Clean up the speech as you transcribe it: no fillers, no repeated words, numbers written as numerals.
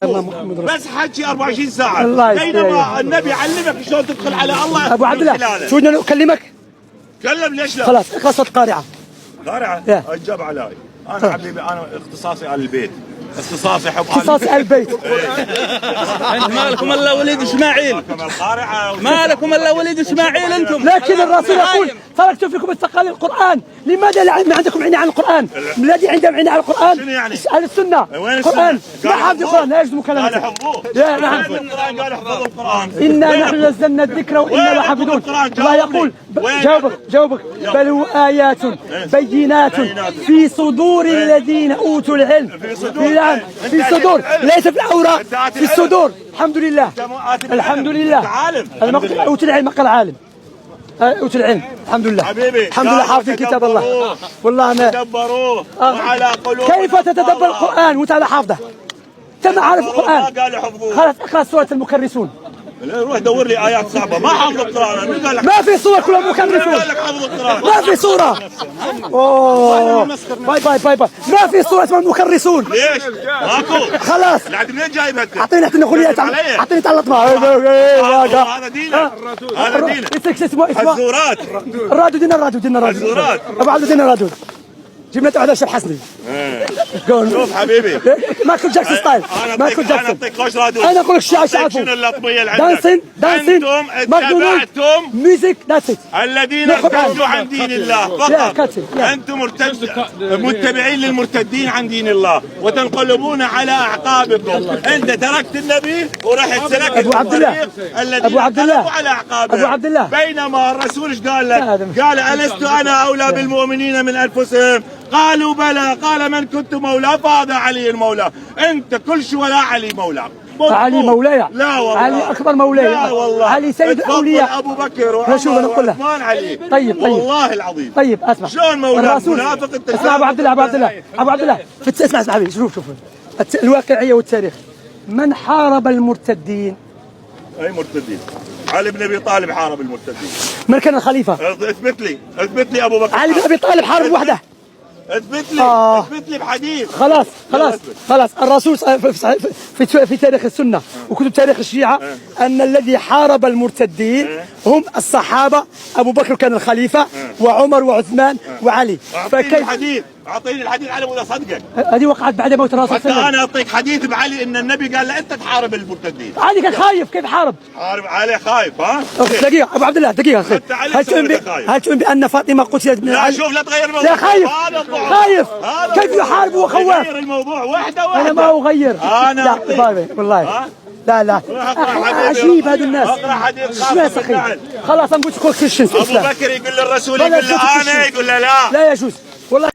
بس حكي 24 ساعة بينما النبي علمك شلون تدخل على الله. ابو عبد الله تريدني اكلمك؟ كلم ليش لا؟ خلاص قصة قارعة. قارعة؟ اجاب علي. انا حبيبي انا اختصاصي آل البيت. اختصاصي حب اختصاصي آل البيت. انت مالكم الا وليد اسماعيل. مالكم الا وليد اسماعيل انتم. لكن الرسول يقول تركت فيكم الثقل القرآن، لماذا لا عندكم عناية عن القرآن؟ الذي عندهم عناية على القرآن شنو يعني؟ اهل السنة. القرآن ما حافظ القرآن لا يجوز مكالمته. يا نعم قال احفظوا القرآن. إنا نحن نزلنا الذكر وإنا لحافظون. الله يقول جاوبك بل هو آيات بينات في صدور الذين أوتوا العلم. في الصدور ليس في الأوراق، في الصدور. الحمد لله الحمد لله. أوتوا العلم قال عالم. أوتوا العلم الحمد لله حبيبي. الحمد لله حافظين كتاب الله. والله ما تدبروه وعلى قلوب. كيف تتدبر القرآن وأنت على حافظه؟ أنت ما عارف القرآن. خلاص اقرأ سورة المكرسون. روح دور لي آيات صعبة. ما حافظ القرآن. من قال لك؟ ما في صورة كلها مكرسون. قال لك حافظ القرآن؟ ما في صورة. اوه باي ما في صورة اسمها المكرسون. ليش؟ ماكو. خلاص. لعد منين جايب هالك؟ اعطيني خلية اعطيني تعلق معه. هذا دينك. هذا دينك. اسمه الزورات. الرادود الزورات. ابو عبد الدين الرادود. جبنا واحد اشرب حسني. شوف حبيبي مايكل جاكسون ستايل. مايكل جاكسون. انا اعطيك خوش رادود. انا اقول لك الشيء عارفه. شنو اللطميه اللي عندك؟ دانسين انتم اتبعتم ميوزك ذاتس الذين ارتدوا عن دين الله فقط. انتم متبعين للمرتدين عن دين الله وتنقلبون على اعقابكم. انت تركت النبي ورحت سلكت ابو عبد الله الذين انقلبوا على اعقابهم. ابو عبد الله بينما الرسول ايش قال لك؟ قال الست انا اولى بالمؤمنين من انفسهم؟ قالوا بلى. قال من كنت مولاه فهذا علي المولى. انت كل شيء ولا علي مولاه. علي مولاي. لا والله. علي اكبر مولاي. لا والله. علي سيد الاولياء. ابو بكر وعمر وعثمان علي. طيب والله العظيم. طيب اسمع. شلون مولاه منافق انت؟ اسمع ابو عبد الله اسمع حبيبي شوف الواقعيه والتاريخ. من حارب المرتدين؟ اي مرتدين؟ علي بن ابي طالب حارب المرتدين. من كان الخليفه؟ اثبت لي ابو بكر. علي بن ابي طالب حارب وحده. اثبت لي بحديث. خلاص الرسول في تاريخ السنة وكتب تاريخ الشيعة أن الذي حارب المرتدين هم الصحابة. أبو بكر كان الخليفة وعمر وعثمان وعلي. اعطيني الحديث على مود اصدقك. هذه وقعت بعد موت الرسول صلى الله عليه وسلم. انا اعطيك حديث بعلي ان النبي قال له انت تحارب المرتدين. علي كان خايف. كيف حارب؟ علي خايف. ها دقيقة ابو عبد الله دقيقة. هل تؤمن بأن فاطمة قتلت من علي؟ لا شوف لا تغير الموضوع. لا خايف كيف يحارب وهو خواف؟ غير الموضوع واحدة. انا ما اغير. انا والله لا عجيب هذا الناس. شو سخيف. خلاص نقول كل شيء. ابو بكر يقول للرسول يقول له انا يقول له لا يجوز.